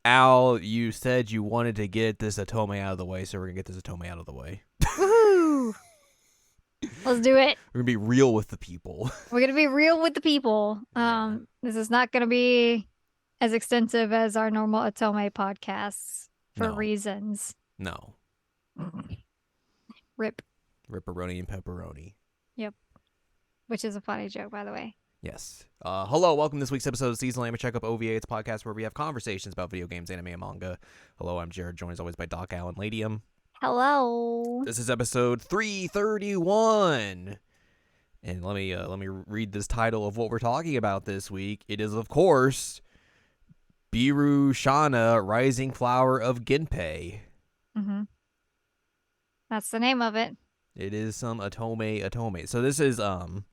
Al, you said you wanted to get this Otome out of the way, so we're going to get this Otome out of the way. Woohoo! Let's do it. We're going to be real with the people. We're gonna be real with the people. Yeah. This is not gonna be as extensive as our normal Atome podcasts for No. reasons. No. Rip. Ripperoni and pepperoni. Yep. Which is a funny joke, by the way. Yes. Hello, welcome to this week's episode of Seasonal Anime Checkup OVA. It's a podcast where we have conversations about video games, anime, and manga. Hello, I'm Jared, joined as always by Doc Al and Ladium. Hello. This is episode 331. And let me read this title of what we're talking about this week. It is, of course, Birushana, Rising Flower of Genpei. Mm-hmm. That's the name of it. It is some Otome. So this is some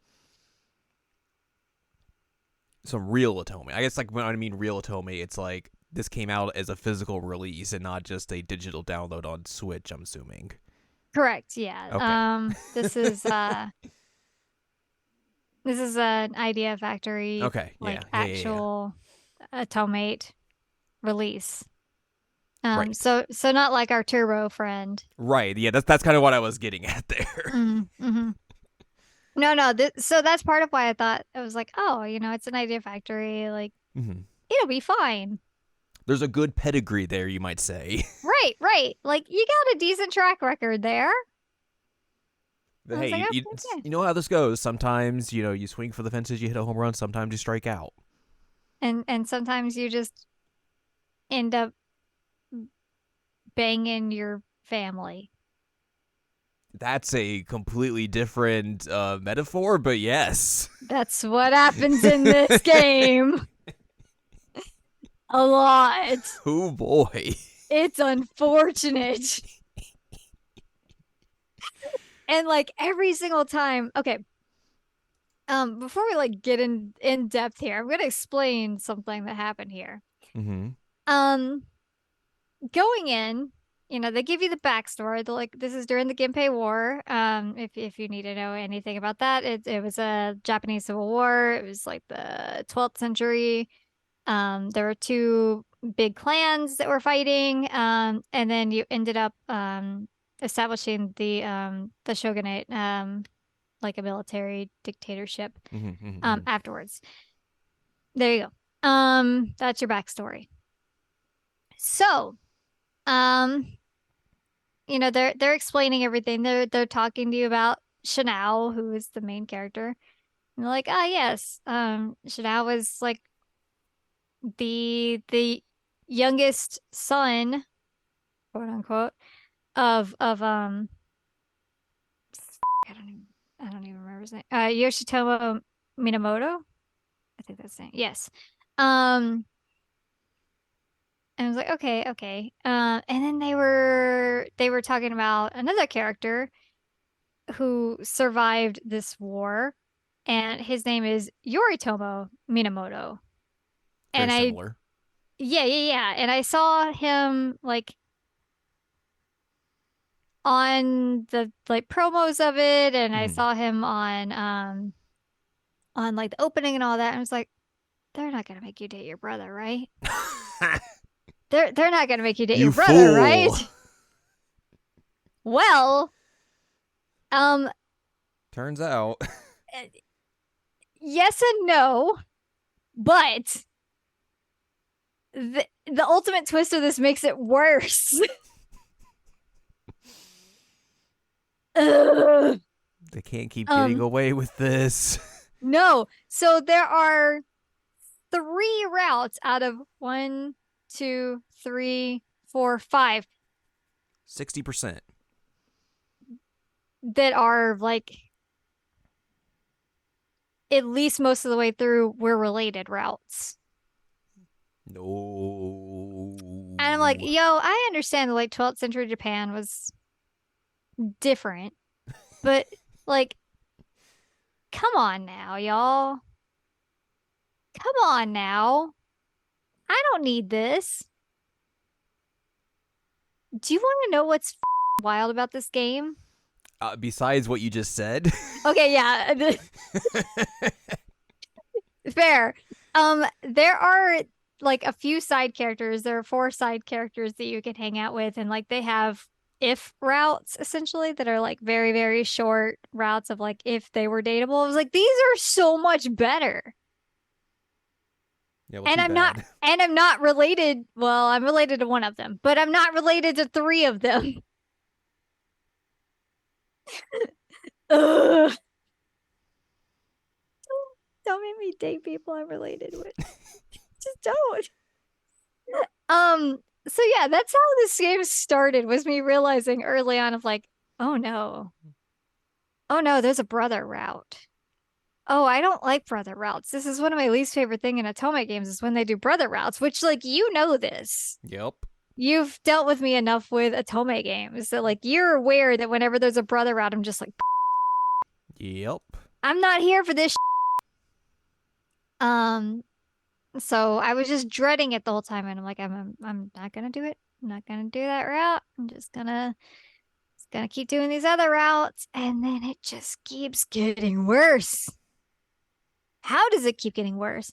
real Otome. I guess like when I mean real Otome, it's like this came out as a physical release and not just a digital download on Switch, I'm assuming. Correct. Yeah. Okay. This is an Idea Factory, Okay. like Yeah. actual Automate release. Right. So not like our Turbo friend. Right. Yeah. That's kind of what I was getting at there. Mm-hmm. No. So that's part of why I thought I was like, oh, it's an Idea Factory. Like, it'll be fine. There's a good pedigree there, you might say. Right. Like, you got a decent track record there. But I was hey, like, you okay. know how this goes. Sometimes, you swing for the fences, you hit a home run. Sometimes you strike out. And sometimes you just end up banging your family. That's a completely different metaphor, but yes. That's what happens in this game. A lot. Oh boy. It's unfortunate. And like every single time, okay. Before we like get in depth here, I'm gonna explain something that happened here. Mm-hmm. Going in, they give you the backstory. They're like, this is during the Genpei War. If you need to know anything about that, it was a Japanese Civil War. It was like the 12th century. There were two big clans that were fighting. And then you ended up establishing the shogunate, like a military dictatorship, afterwards. There you go. That's your backstory. So, they're explaining everything. They're talking to you about Chanel, who is the main character. And they're like, yes, Chanel was like the youngest son, quote unquote, of I don't even remember his name. Yoshitomo Minamoto. I think that's his name. Yes. And I was like, okay. And then they were talking about another character who survived this war, and his name is Yoritomo Minamoto. Very And similar. yeah. And I saw him like on the like promos of it, and I saw him on like the opening and all that. And I was like, they're not gonna make you date your brother, right? They're not gonna make you date your brother, fool. right? Well, turns out. Yes and no, but the ultimate twist of this makes it worse. They can't keep getting away with this. No. So there are 3 routes out of 1, 2, 3, 4, 5. 60%. That are like at least most of the way through were related routes. No. And I'm like, yo, I understand the like 12th century Japan was different, but like, come on now, y'all. Come on now. I don't need this. Do you want to know what's wild about this game? Besides what you just said. Okay, yeah. Fair. There are like a few side characters. There are four side characters that you can hang out with, and like they have if routes essentially that are like very, very short routes of like if they were dateable. I was like, these are so much better. Yeah, well, And too bad. I'm not related. Well, I'm related to one of them, but I'm not related to three of them. Ugh. Don't make me date people I'm related with. Just don't. Um, so yeah, that's how this game started, was me realizing early on of like, oh no. Oh no, there's a brother route. Oh, I don't like brother routes. This is one of my least favorite thing in Otome games is when they do brother routes, which like you know this. Yep. You've dealt with me enough with Otome games that like you're aware that whenever there's a brother route, I'm just like, Yep. I'm not here for this. Um, so I was just dreading it the whole time, and I'm like, I'm not gonna do it. I'm not gonna do that route. I'm just gonna keep doing these other routes, and then it just keeps getting worse. How does it keep getting worse?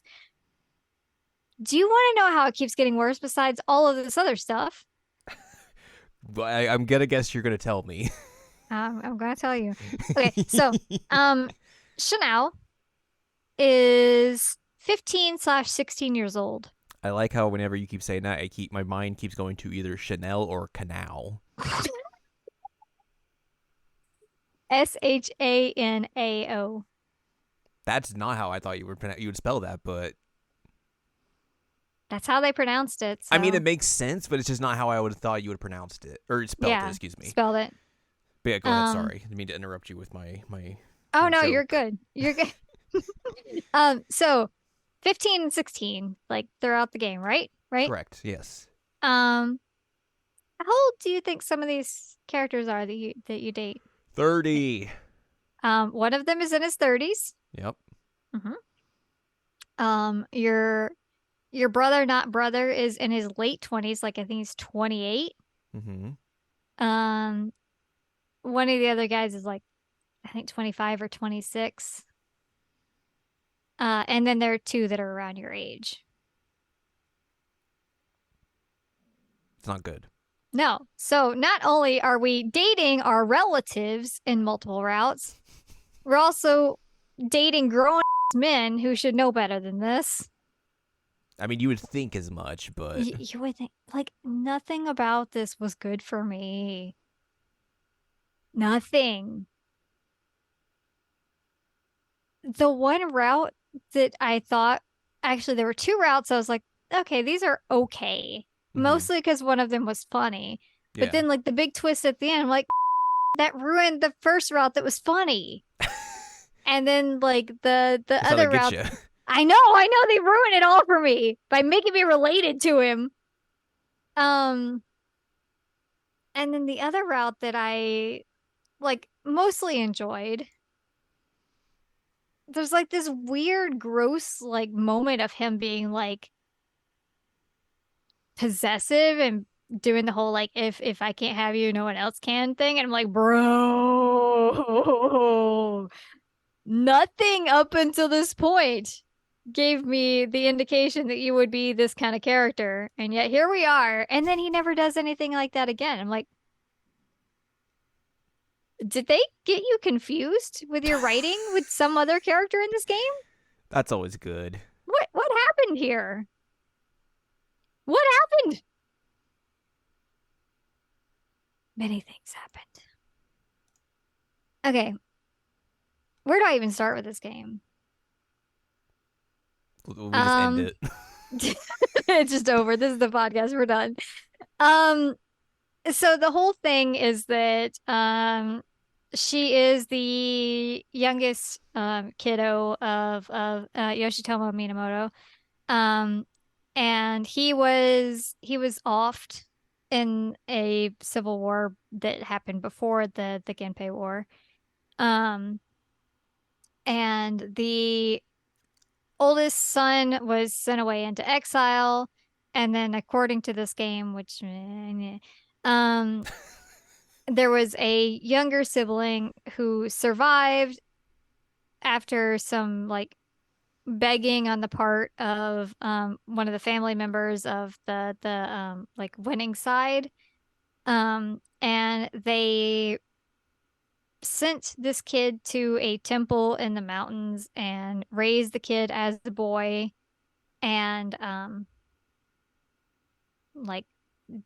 Do you want to know how it keeps getting worse besides all of this other stuff? But I'm gonna guess you're gonna tell me. I'm gonna tell you. Okay, so Chanel is 15/16 years old. I like how whenever you keep saying that, my mind keeps going to either Chanel or Canal. Shanao. That's not how I thought you would spell that, but That's how they pronounced it. I mean So it makes sense, but it's just not how I would have thought you would have pronounced it or spelled it. yeah, Excuse me. spelled it. But yeah, go ahead. Sorry, I didn't mean to interrupt you with my Oh no, you're joke. good. You're good. So 15 and 16, like throughout the game, right? Right? Correct. Yes. Um, how old do you think some of these characters are that you date? 30. One of them is in his 30s. Yep. Mm-hmm. Your brother, not brother, is in his late 20s, like I think he's 28. Mm-hmm. Um, one of the other guys is like I think 25 or 26. And then there are two that are around your age. It's not good. No. So not only are we dating our relatives in multiple routes, we're also dating grown men who should know better than this. I mean, you would think as much, but You would think, like, nothing about this was good for me. Nothing. The one route that I thought, actually, there were two routes. I was like, okay, these are okay. Mhm. Mostly because one of them was funny. But Yeah. then, like, the big twist at the end, I'm like, that ruined the first route that was funny. And then, like, the That's how they other get route, you. I know, they ruined it all for me by making me related to him. Um, and then the other route that I like mostly enjoyed, there's like this weird, gross like moment of him being like possessive and doing the whole like if I can't have you, no one else can thing. And I'm like, bro, nothing up until this point gave me the indication that you would be this kind of character. And yet here we are. And then he never does anything like that again. I'm like, did they get you confused with your writing with some other character in this game? That's always good. What happened here? What happened? Many things happened. Okay. Where do I even start with this game? We just end it. It's just over. This is the podcast. We're done. Um, so the whole thing is that she is the youngest kiddo of Yoshitomo Minamoto. Um, and he was offed in a civil war that happened before the Genpei War. Um, and the oldest son was sent away into exile, and then according to this game, which um, there was a younger sibling who survived after some like begging on the part of one of the family members of the like winning side. And they sent this kid to a temple in the mountains and raised the kid as the boy. And like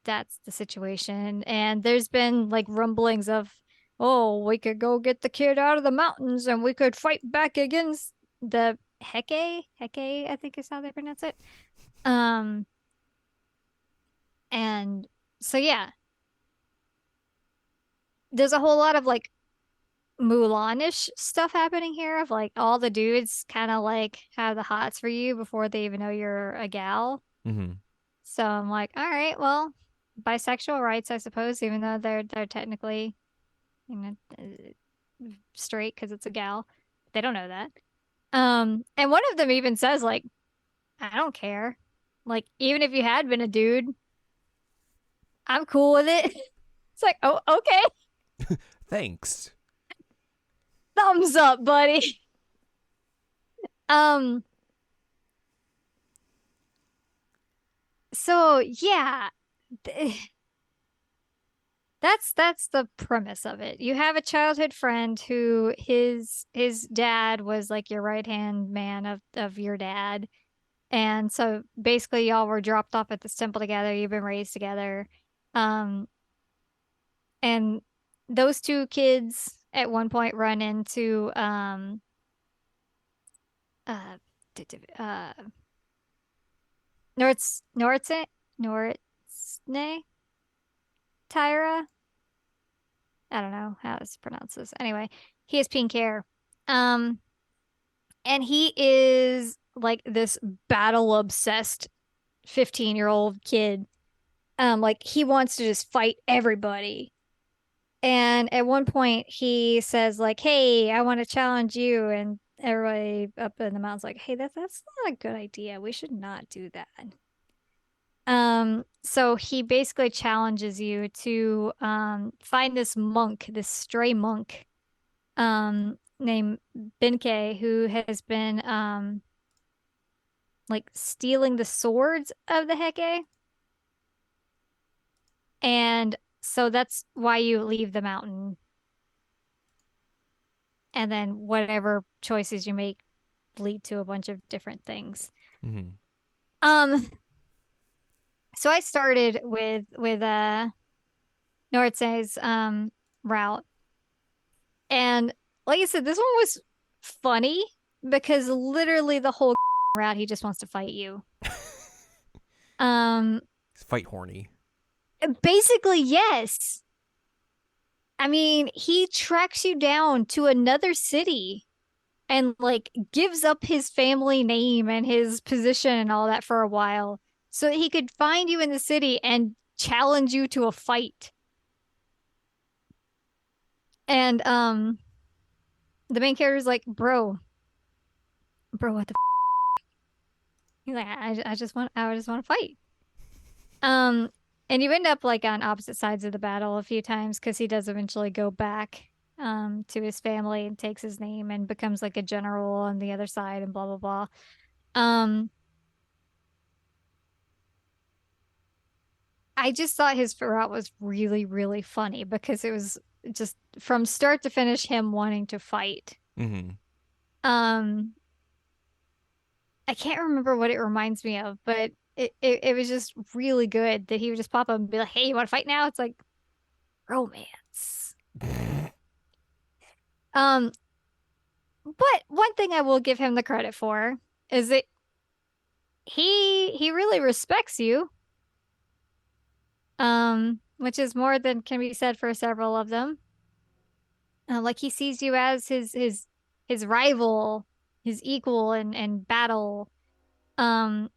that's the situation. And there's been like rumblings of, oh, we could go get the kid out of the mountains and we could fight back against the Heke, I think is how they pronounce it. Um, and so yeah, there's a whole lot of like Mulan-ish stuff happening here of like all the dudes kind of like have the hots for you before they even know you're a gal. Mm-hmm. So I'm like, all right, well, bisexual rights, I suppose, even though they're technically, you know, straight because it's a gal. They don't know that. And one of them even says like, I don't care. Like, even if you had been a dude, I'm cool with it. It's like, oh, okay. Thanks. Thumbs up, buddy. Um, so yeah, that's the premise of it. You have a childhood friend who his dad was like your right-hand man of your dad. And so basically y'all were dropped off at this temple together. You've been raised together. Um, and those two kids at one point run into uh uh Nortsne Tyra. I don't know how to pronounce this. Anyway, he has pink hair. Um, and he is like this battle obsessed 15-year-old kid. Like he wants to just fight everybody. And at one point he says like, "Hey, I want to challenge you." And everybody up in the mountain's like, "Hey, that's not a good idea. We should not do that." So he basically challenges you to find this monk, this stray monk, named Benkei, who has been like stealing the swords of the Heke. And so that's why you leave the mountain. And then whatever choices you make lead to a bunch of different things. Mm-hmm. Um, so I started with Nortse's route. And like I said, this one was funny because literally the whole route he just wants to fight you. Um, Fight horny. basically, yes. I mean, he tracks you down to another city and like gives up his family name and his position and all that for a while so that he could find you in the city and challenge you to a fight. And the main character is like, bro, what the he's like, I just want to fight. Um, and you end up like on opposite sides of the battle a few times because he does eventually go back to his family and takes his name and becomes like a general on the other side and blah blah blah. Um, I just thought his route was really, really funny because it was just from start to finish him wanting to fight. Mm-hmm. Um, I can't remember what it reminds me of, but it was just really good that he would just pop up and be like, "Hey, you want to fight now?" It's like romance. Um, but one thing I will give him the credit for is that he really respects you. Which is more than can be said for several of them. Like he sees you as his rival, his equal in battle. Um,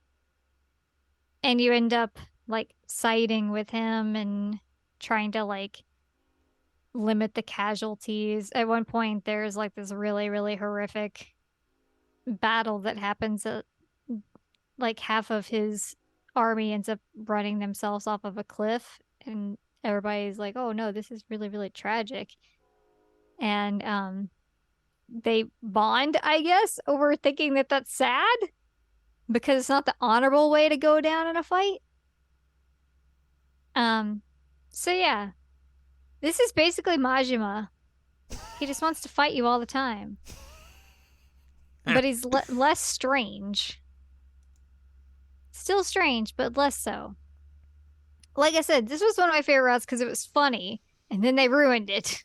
and you end up like siding with him and trying to like limit the casualties. At one point, there's like this really, really horrific battle that happens at like half of his army ends up running themselves off of a cliff, and everybody's like, "Oh no, this is really, really tragic." And they bond, I guess, over thinking that that's sad because it's not the honorable way to go down in a fight. Um, so yeah, this is basically Majima. He just wants to fight you all the time, but he's less strange. Still strange, but less so. Like I said, this was one of my favorite routes because it was funny, and then they ruined it.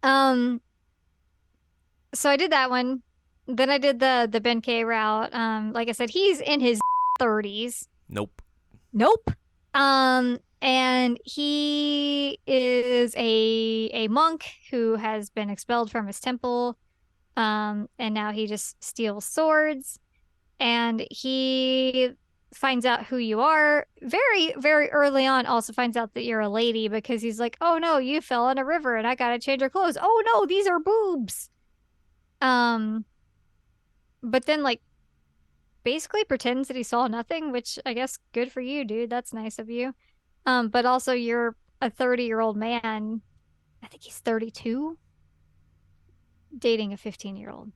Um, so I did that one. Then I did the Benkei route. Like I said, he's in his 30s. Nope. Nope. And he is a monk who has been expelled from his temple. And now he just steals swords. And he finds out who you are very, very early on. Also finds out that you're a lady because he's like, "Oh no, you fell in a river, and I gotta change your clothes. Oh no, these are boobs." Um, but then like basically pretends that he saw nothing, which I guess good for you, dude. That's nice of you. But also you're a 30-year-old man. I think he's 32, dating a 15-year-old.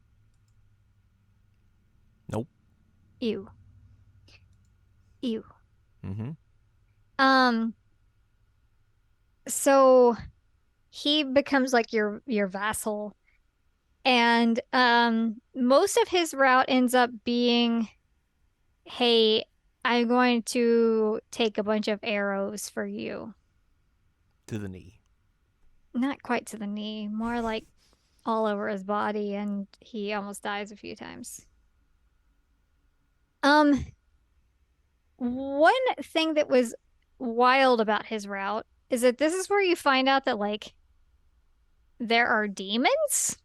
Nope. Ew. Ew. Mm-hmm. Um, so he becomes like your vassal. And most of his route ends up being, hey, I'm going to take a bunch of arrows for you. To the knee. Not quite to the knee, more like all over his body, and he almost dies a few times. Um, one thing that was wild about his route is that this is where you find out that like there are demons,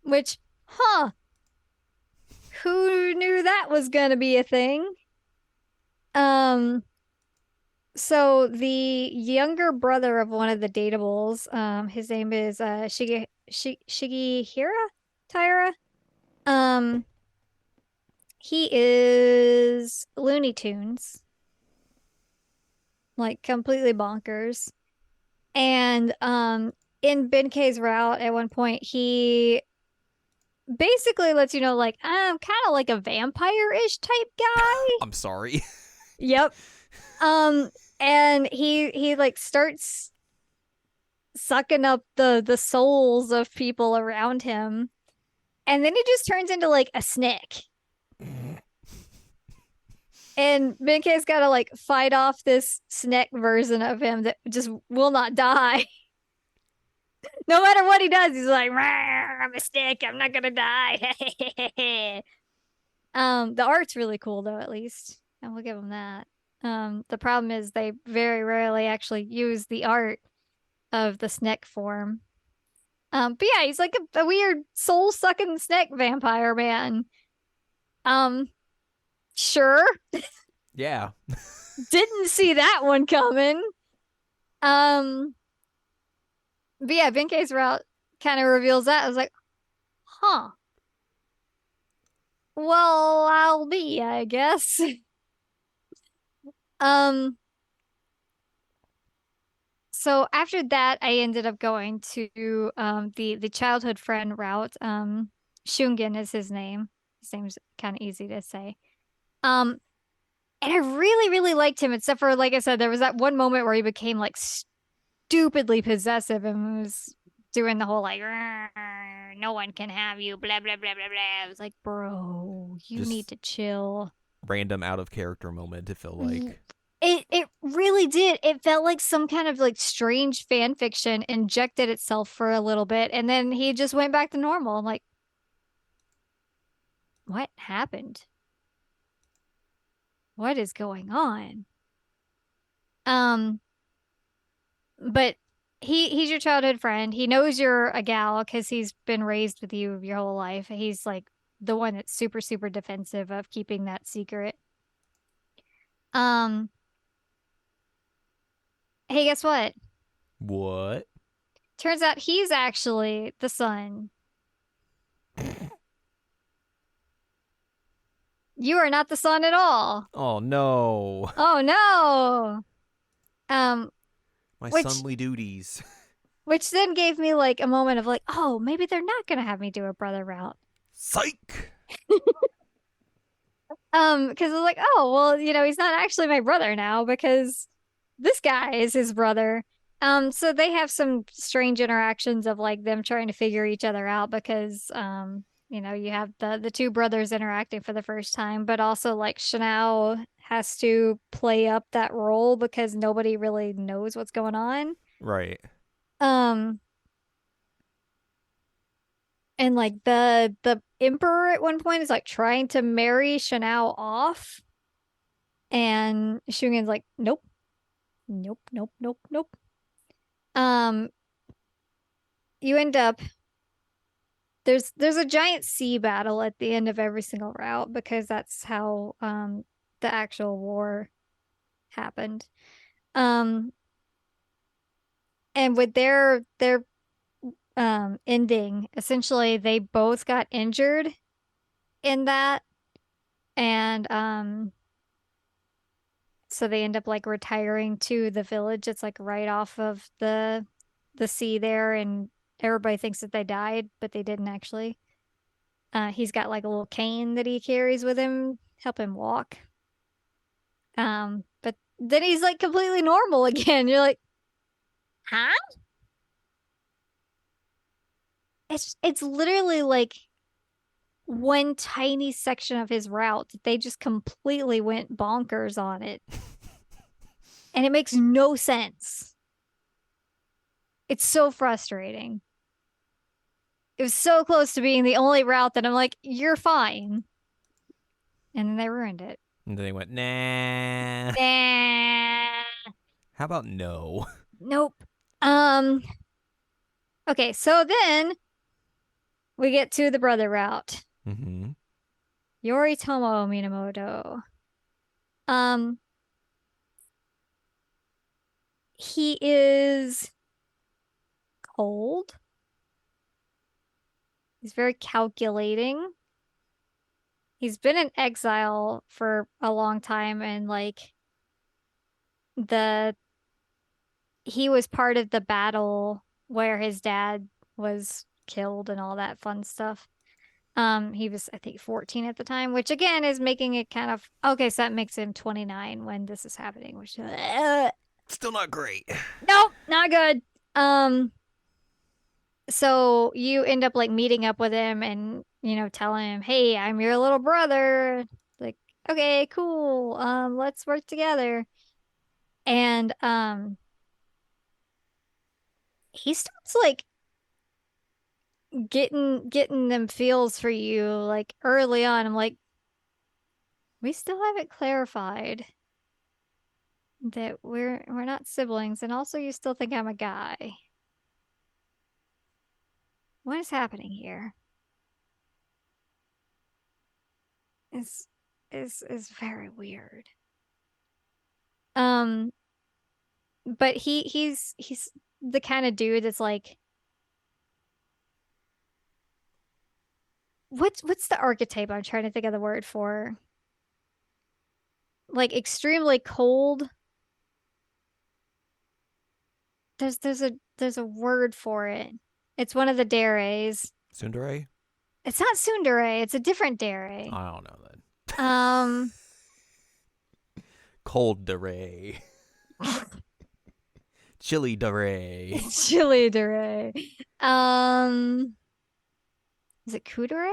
which, huh, who knew that was gonna be a thing? Um, so the younger brother of one of the datables, his name is Shigehira Tyra. Um, he is Looney Tunes, like completely bonkers. And in Benkei's route at one point, he basically lets you know, like, I'm kind of like a vampire-ish type guy. I'm sorry. Yep. Um, and he like starts sucking up the souls of people around him, and then he just turns into like a snake. And Benkei's got to like fight off this snack version of him that just will not die. No matter what he does, he's like, I'm a stick. I'm not gonna die. The art's really cool though, at least. And we'll give him that. The problem is they very rarely actually use the art of the snack form. But yeah, he's like a weird soul-sucking snack vampire man. Um, sure. Yeah. Didn't see that one coming. Um, but yeah, Benkei's route kind of reveals that. I was like, huh. Well, I'll be, I guess. Um, so after that, I ended up going to the childhood friend route. Shungen is his name. His name's kind of easy to say. Um, and I really, really liked him, except for like I said, there was that one moment where he became like stupidly possessive and was doing the whole like no one can have you, blah blah blah blah blah. I was like, bro, you need Just to chill. random out of character moment, it felt like. It really did. It felt like some kind of like strange fan fiction injected itself for a little bit, and then he just went back to normal. I'm like, what happened? What is going on? Um, but he's your childhood friend. He knows you're a gal because he's been raised with you your whole life. He's like the one that's super, super defensive of keeping that secret. Um, hey, guess what? What? Turns out he's actually the son. You are not the son at all. Oh no. Oh no. Um, My which sonly duties. which then gave me like a moment of like, oh, maybe they're not gonna have me do a brother route. Psych. Because I was like, oh, well, he's not actually my brother now because this guy is his brother. So they have some strange interactions of like them trying to figure each other out because you have the two brothers interacting for the first time, but also like Chanel has to play up that role because nobody really knows what's going on. Right. Um, and like the emperor at one point is like trying to marry Chanel off, and Shungen's like, nope, nope, nope, nope, nope. Um, you end up there's a giant sea battle at the end of every single route because that's how the actual war happened. Um, and with their ending, essentially they both got injured in that, and so they end up like retiring to the village. It's like right off of the sea there, and everybody thinks that they died, but they didn't actually. He's got like a little cane that he carries with him, help him walk. But then he's like completely normal again. You're like, huh? It's literally like one tiny section of his route that they just completely went bonkers on it, and it makes no sense. It's so frustrating. It was so close to being the only route that I'm like, you're fine. And then they ruined it. And then they went, nah. Nah, How about no? nope. Um, okay, so then we get to the brother route. Mm-hmm. Yoritomo Minamoto. Um, he is cold. He's very calculating. He's been in exile for a long time, and like the he was part of the battle where his dad was killed and all that fun stuff. He was, I think, 14 at the time, which again is making it kind of okay. So that makes him 29 when this is happening, which Still not great. nope, not good. Um, so you end up like meeting up with him and telling him, "Hey, I'm your little brother." Like, okay, cool. Let's work together. And he starts like getting them feels for you like early on. I'm like, we still haven't clarified that we're not siblings, and also you still think I'm a guy. What is happening here? Is is very weird. Um, but he's the kind of dude that's like, what's the archetype I'm trying to think of the word for? Like extremely cold. There's a word for it. It's one of the dares. Sundere? It's not tsundere, it's a different dare. I don't know then. Um, Cold dere. Chili dere. it's chili dare. Um, is it kudere?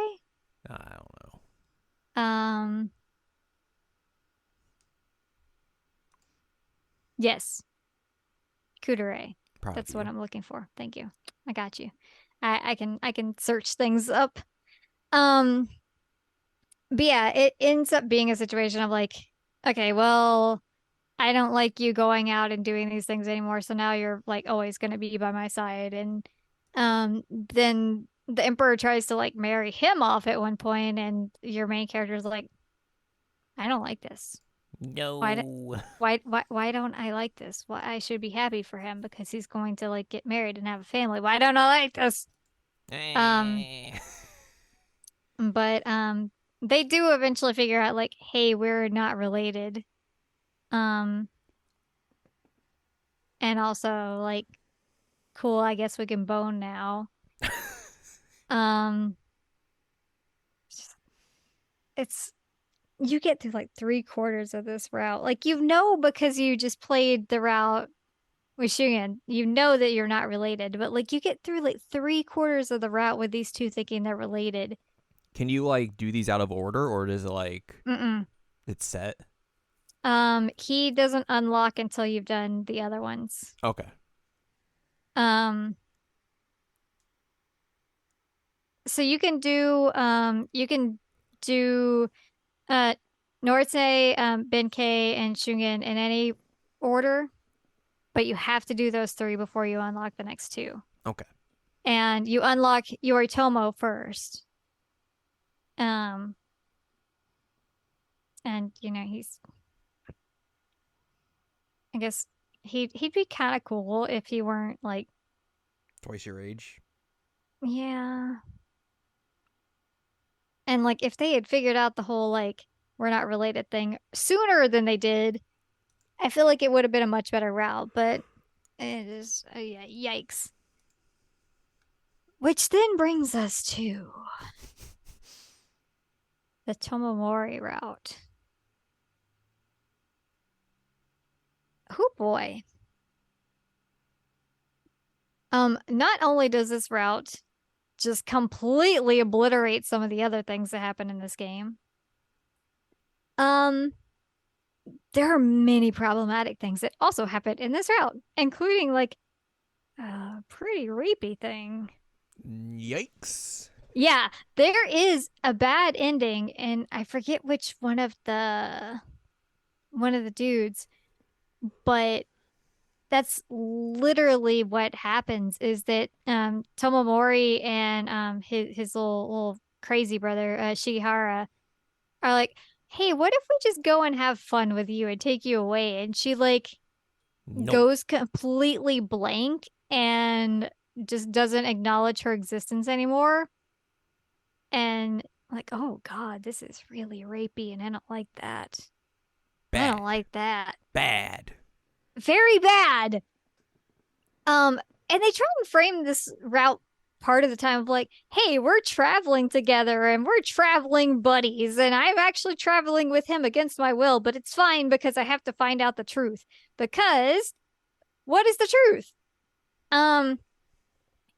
I don't know. Um, yes, kudere. Proud of That's what you. I'm looking for. Thank you. I got you. I can search things up. Um, but yeah, it ends up being a situation of like, okay, well, I don't like you going out and doing these things anymore, so now you're like always going to be by my side. And then the emperor tries to like marry him off at one point, and your main character is like, I don't like this. Why do, No. why don't I like this? Why I should be happy for him because he's going to like get married and have a family. Why don't I like this? Um, Eh. but they do eventually figure out like, hey, we're not related. Um, and also like Cool, I guess we can bone now. Um, it's you get through like 3/4 of this route. Like because you just played the route with Shuyan, you know that you're not related, but like you get through like 3/4 of the route with these two thinking they're related. Can you like do these out of order, or does it like Mm-mm. it's set? He doesn't unlock until you've done the other ones. Okay. Um, so you can do uh Norte, Benkei, and Shungen in any order, but you have to do those three before you unlock the next two. Okay. And you unlock Yoritomo first. Um, and I guess he'd be kind of cool if he weren't like, Twice your age. yeah. And like if they had figured out the whole like we're not related thing sooner than they did, I feel like it would have been a much better route, but it is yeah, yikes. Which then brings us to the Tomomori route. Oh boy. Not only does this route just completely obliterate some of the other things that happen in this game, um, there are many problematic things that also happen in this route, including like a pretty rapey thing. Yikes. Yeah, there is a bad ending, and I forget which one of the dudes, but that's literally what happens is that Tomomori and his little crazy brother Shigehara are like, "Hey, what if we just go and have fun with you and take you away?" And she like No. goes completely blank and just doesn't acknowledge her existence anymore. And like, oh God, this is really rapey, and I don't like that. I don't Bad. like that. Bad. Very bad. And they try and frame this route part of the time of like, hey, we're traveling together and we're traveling buddies, and I'm actually traveling with him against my will, but it's fine because I have to find out the truth. Because what is the truth? Um,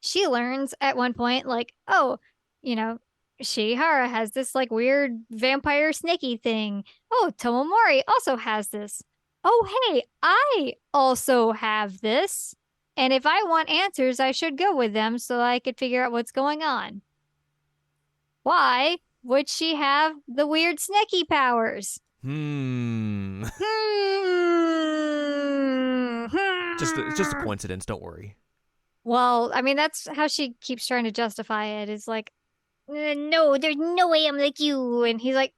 she learns at one point, like, oh, you know, Shihara has this like weird vampire snaky thing. Oh, Tomomori also has this. Oh, hey, I also have this. And if I want answers, I should go with them so I could figure out what's going on. Why would she have the weird snaky powers? Hmm. Hmm. It's just a Hmm. coincidence. Don't worry. Well, I mean, that's how she keeps trying to justify it is like, no, there's no way I'm like you. And he's like,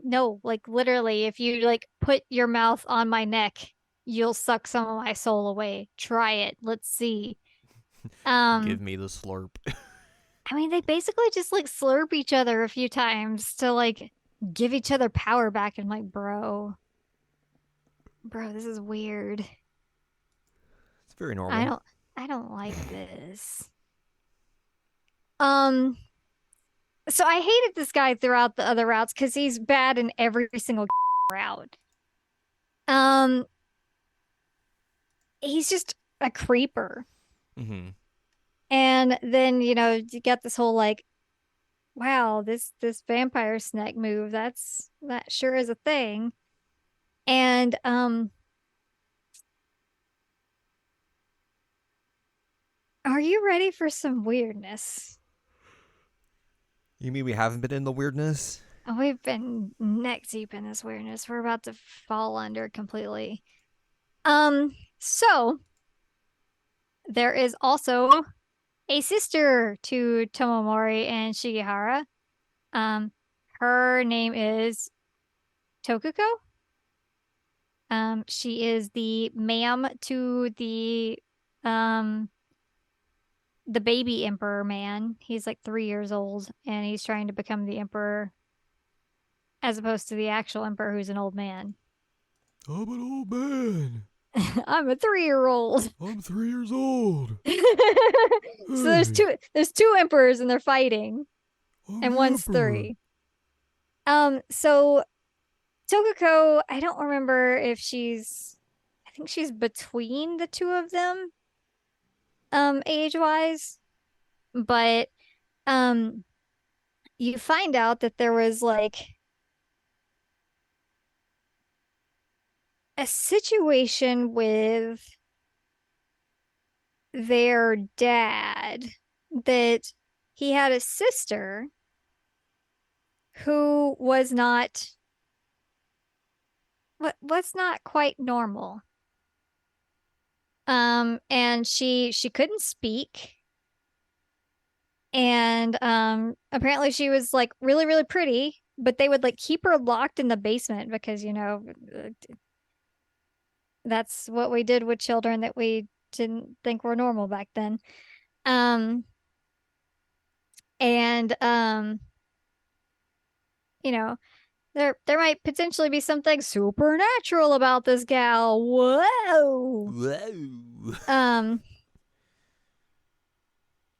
no, like literally, if you like put your mouth on my neck, you'll suck some of my soul away. Try it. Let's see. Give Um, me the slurp. I mean, they basically just like slurp each other a few times to like give each other power back. And I'm like, bro, this is weird. It's very I normal. don't, I don't like this. Um, so I hated this guy throughout the other routes because he's bad in every single route. Um, he's just a creeper. Mm-hmm. And then, you get this whole like, wow, this vampire snake move, that sure is a thing. And are you ready for some weirdness? You mean we haven't been in the weirdness? Oh, we've been neck deep in this weirdness. We're about to fall under completely. So there is also a sister to Tomomori and Shigehara. Um, her name is Tokuko. She is the ma'am to um the baby emperor man. He's like 3 years old and he's trying to become the emperor as opposed to the actual emperor who's an old man. I'm an old man. I'm a 3-year-old. I'm 3 years old. So Hey, there's two emperors and they're fighting, I'm and the one's emperor. 3. So Tokiko, I don't remember if I think she's between the two of them, age-wise, but um you find out that there was like a situation with their dad that he had a sister who was not quite normal. And she couldn't speak, and apparently she was like really really pretty, but they would like keep her locked in the basement because that's what we did with children that we didn't think were normal back then. Um and you know, there might potentially be something supernatural about this gal. Whoa. Whoa. Um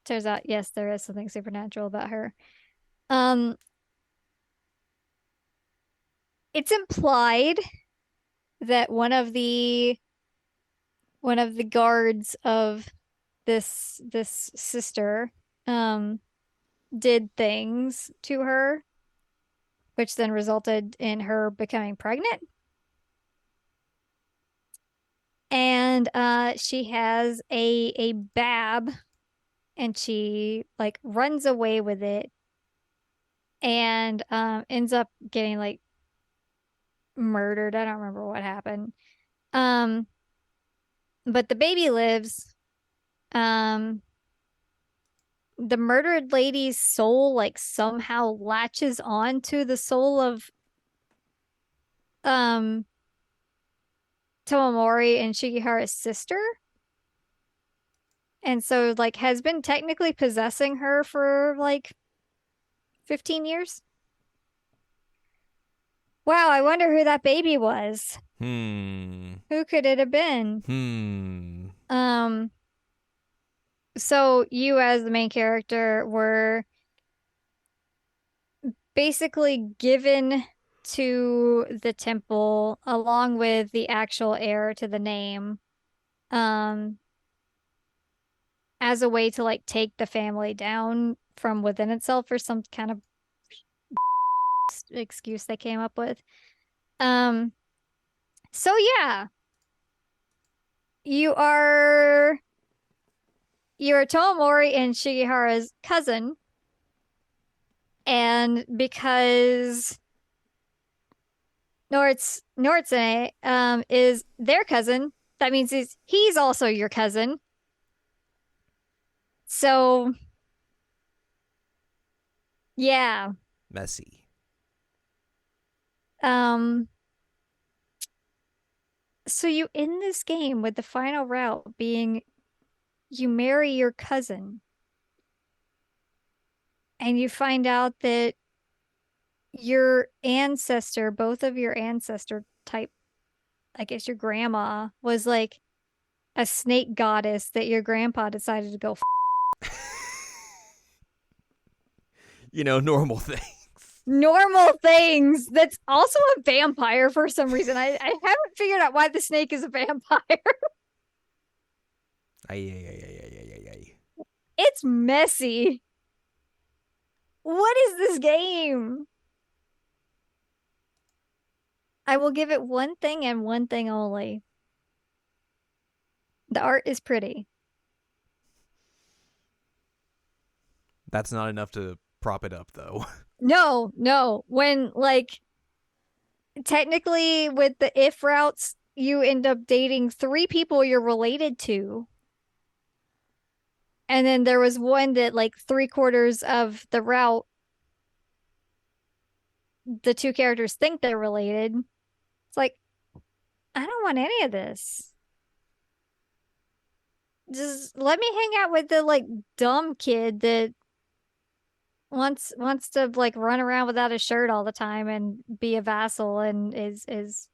Turns out yes, there is something supernatural about her. Um it's implied that one of the guards of this sister um did things to her, which then resulted in her becoming pregnant. And she has a bab, and she like runs away with it, and ends up getting like murdered. I don't remember what happened. Um but the baby lives. Um the murdered lady's soul like somehow latches on to the soul of um Tomomori and Shigehara's sister, and so like has been technically possessing her for like 15 years. Wow, I wonder who that baby was. Hmm. Who could it have been? Hmm. Um, so you as the main character were basically given to the temple along with the actual heir to the name, um, as a way to like take the family down from within itself or some kind of excuse they came up with. Um, so yeah, you are you're Tomomori and Shigehara's cousin, and because Noritsune is their cousin, that means he's also your cousin. So yeah. Messy. Um so you end this game with the final route being you marry your cousin, and you find out that your ancestor, both of your ancestor type, I guess your grandma was like a snake goddess that your grandpa decided to go Normal things. normal things. That's also a vampire for some reason. I haven't figured out why the snake is a vampire. Ay, ay, ay, ay, ay, ay, ay. It's messy. What is this game? I will give it one thing and one thing only. The art is pretty. That's not enough to prop it up, though. No, no. When like technically with the if routes, you end up dating 3 people you're related to. And then there was one that like 3/4 of the route, the two characters think they're related. It's like, I don't want any of this. Just let me hang out with the like dumb kid that wants to like run around without a shirt all the time and be a vassal and is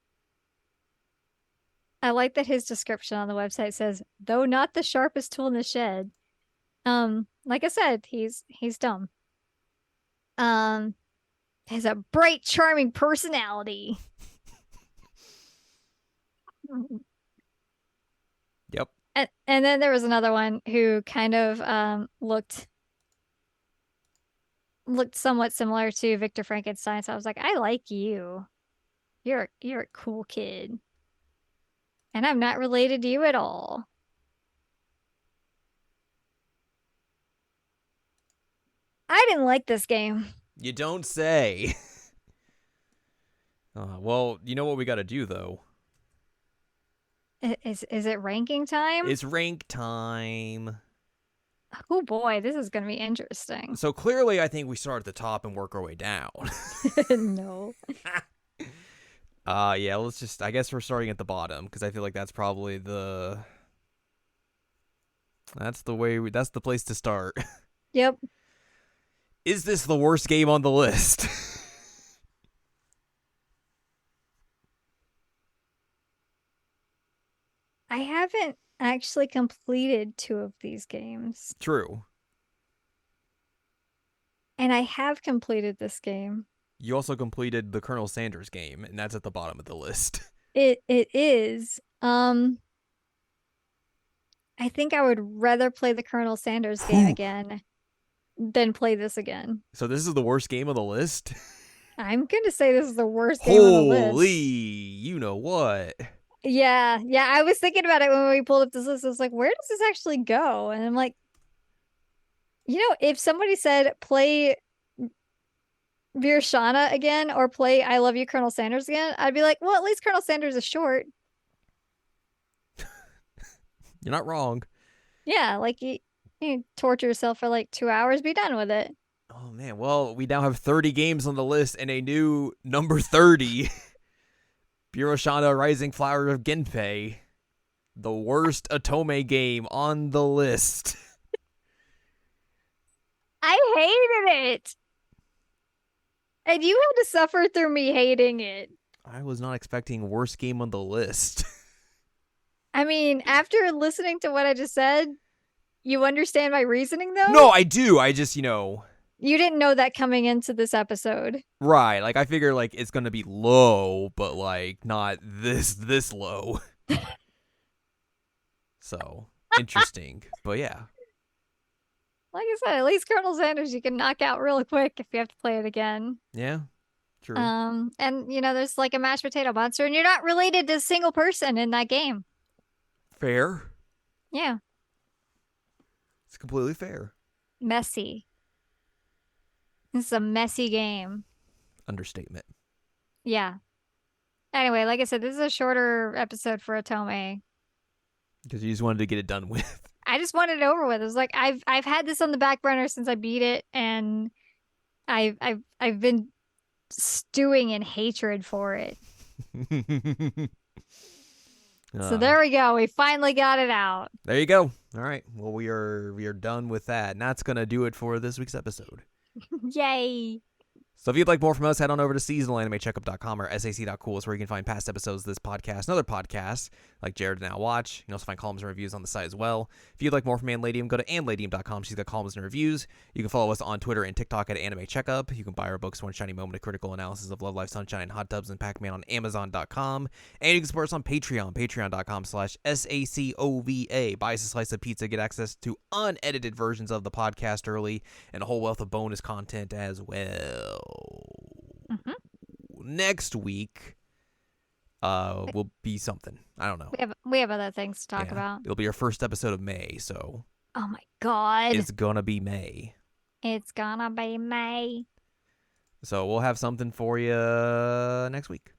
I like that his description on the website says, though not the sharpest tool in the shed. Like I said, he's dumb. Um, has a bright, charming personality. Yep. And then there was another one who kind of looked somewhat similar to Victor Frankenstein. So I was like, I like you. You're a cool kid. And I'm not related to you at all. I didn't like this game. You don't say. Well, you know what we got to do though. Is it ranking time? It's rank time. Oh boy, this is gonna be interesting. So clearly, I think we start at the top and work our way down. No. Yeah. Let's just. I guess we're starting at the bottom because I feel like that's probably the. That's the way. That's the place to start. Yep. Is this the worst game on the list? I haven't actually completed two of these games. True. And I have completed this game. You also completed the Colonel Sanders game, and that's at the bottom of the list. It is. I think I would rather play the Colonel Sanders game again than play this again. So this is the worst game on the list? I'm gonna say this is the worst game on the list. Holy, you know what? Yeah, I was thinking about it when we pulled up this list. I was like, where does this actually go? And I'm like, if somebody said play Birushana again or play I Love You, Colonel Sanders again, I'd be like, well, at least Colonel Sanders is short. You're not wrong. Yeah, like you torture yourself for like 2 hours, be done with it. Oh, man. Well, we now have 30 games on the list and a new number 30. Birushana Rising Flower of Genpei. The worst Otome game on the list. I hated it. And you had to suffer through me hating it. I was not expecting worst game on the list. I mean, after listening to what I just said, you understand my reasoning, though? No, I do. I just, You didn't know that coming into this episode. Right. Like, I figure, like, it's going to be low, but, like, not this low. So, interesting. But, yeah. Like I said, at least Colonel Sanders you can knock out real quick if you have to play it again. Yeah. True. And, there's, like, a mashed potato monster, and you're not related to a single person in that game. Fair. Yeah. It's completely fair. Messy. This is a messy game. Understatement. Yeah. Anyway, like I said, this is a shorter episode for Otome. Because you just wanted to get it done with. I just wanted it over with. It was like I've had this on the back burner since I beat it, and I've been stewing in hatred for it. So there we go. We finally got it out. There you go. All right. Well, we are done with that. And that's gonna do it for this week's episode. Yay. So if you'd like more from us, head on over to seasonalanimecheckup.com or sac.cool is where you can find past episodes of this podcast and other podcasts like Jared Now Watch. You can also find columns and reviews on the site as well. If you'd like more from Anladium, go to anladium.com. She's got columns and reviews. You can follow us on Twitter and TikTok at Anime Checkup. You can buy our books, One Shiny Moment, a critical analysis of Love, Life, Sunshine, and Hot Tubs and Pac-Man on Amazon.com. And you can support us on Patreon, patreon.com/SACOVA. Buy us a slice of pizza, get access to unedited versions of the podcast early, and a whole wealth of bonus content as well. Mm-hmm. Next week will be something. I don't know. We have other things to talk about. It'll be our first episode of May, so Oh my god. it's gonna be May. It's gonna be May. So we'll have something for you next week.